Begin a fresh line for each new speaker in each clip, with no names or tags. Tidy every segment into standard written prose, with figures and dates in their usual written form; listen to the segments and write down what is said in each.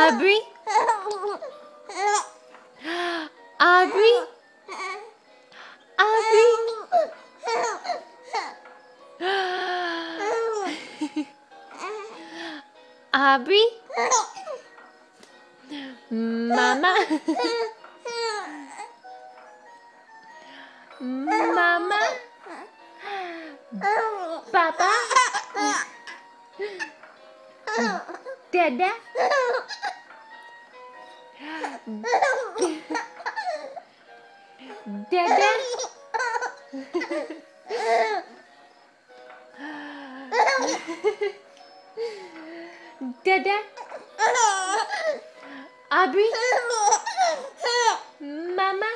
Aubrey? Aubrey? Aubrey? Aubrey? Mama? Mama? Papa? Dada? Dada? Dada? Aubrey? Mama?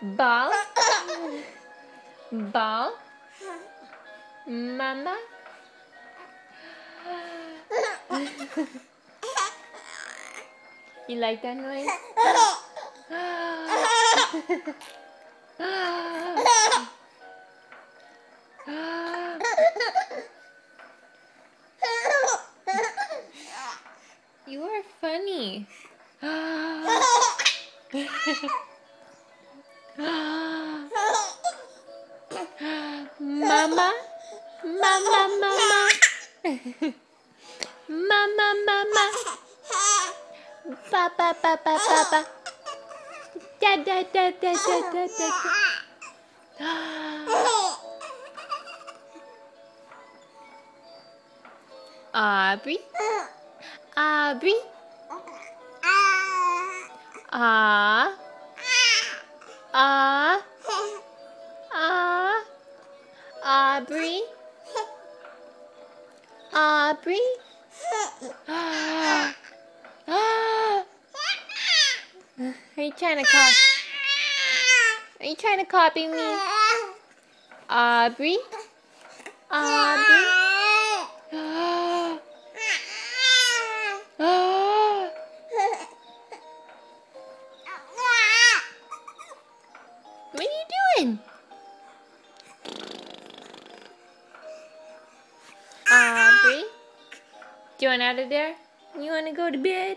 Ball? Ball? Mama? You like that noise? You are funny. Mama? Mama, mama. Mama, mama. Papa, papa, papa. Da, da, da, da, da, da, da. Aubrey? Aubrey? Ah. Ah. Ah. Aubrey? Aubrey? Are you trying to copy? Are you trying to copy me? Aubrey? Aubrey? What are you doing? Aubrey? Do you want out of there? You want to go to bed?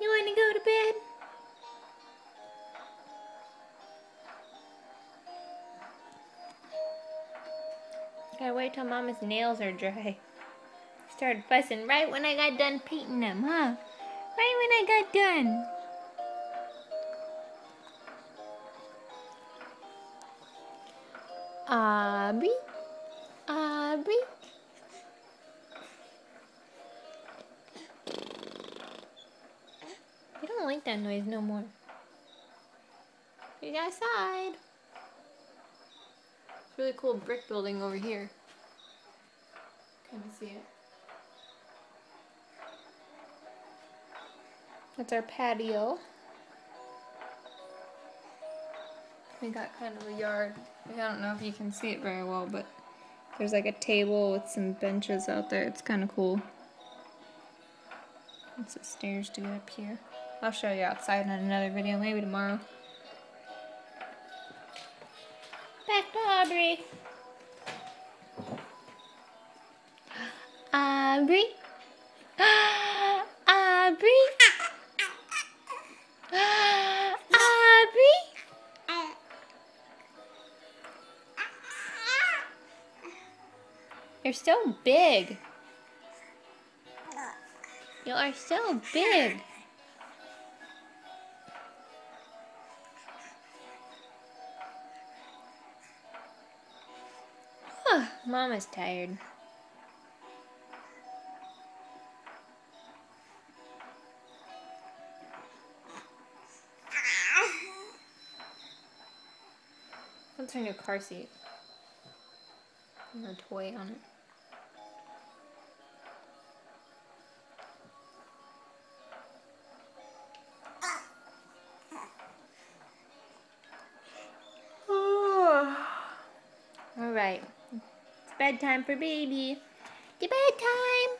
You want to go to bed? Gotta wait till Mama's nails are dry. Started fussing right when I got done painting them, huh? Right when I got done. Aubrey? Aubrey? I don't like that noise no more. We got outside. Really cool brick building over here. Kind of see it. That's our patio. We got kind of a yard. I don't know if you can see it very well, but there's like a table with some benches out there. It's kind of cool. It's the stairs to get up here. I'll show you outside in another video, maybe tomorrow. Back to Aubrey. Aubrey? Aubrey? Aubrey? You're so big. You are so big. Mama's tired. What's her new car seat? And her toy on it. All right. Bedtime for baby. It's bedtime.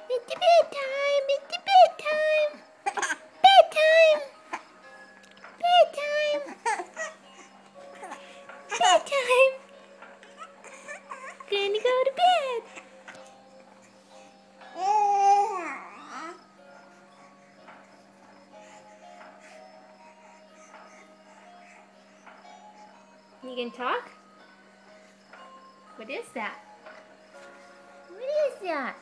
It's bedtime. It's bedtime. Bedtime. Bedtime. Bedtime. Gonna go to bed. You can talk? What is that? What is that?